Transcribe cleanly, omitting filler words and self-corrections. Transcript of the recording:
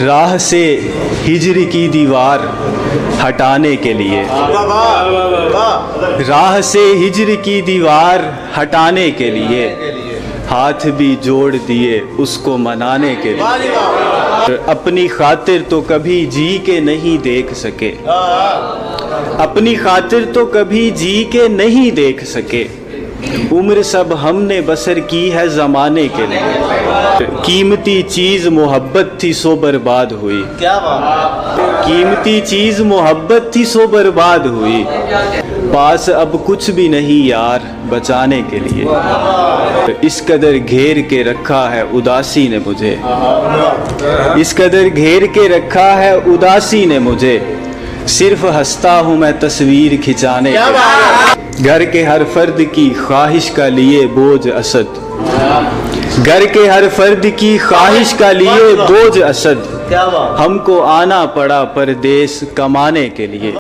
راہ سے ہجر کی دیوار ہٹانے کے لیے، راہ سے ہجر کی دیوار ہٹانے کے لیے ہاتھ بھی جوڑ دیے اس کو منانے کے لیے۔ اپنی خاطر تو کبھی جی کے نہیں دیکھ سکے، اپنی خاطر تو کبھی جی کے نہیں دیکھ سکے، عمر سب ہم نے بسر کی ہے زمانے کے لیے۔ قیمتی چیز محبت تھی سو برباد ہوئی، قیمتی چیز محبت تھی سو برباد ہوئی، پاس اب کچھ بھی نہیں یار بچانے کے لیے۔ اس قدر گھیر کے رکھا ہے اداسی نے مجھے، اس قدر گھیر کے رکھا ہے اداسی نے مجھے، صرف ہنستا ہوں میں تصویر کھنچانے کے لیے۔ گھر کے ہر فرد کی خواہش کا لیے بوجھ اسد، گھر کے ہر فرد کی خواہش کا لیے بوجھ اسد، ہم کو آنا پڑا پردیس کمانے کے لیے۔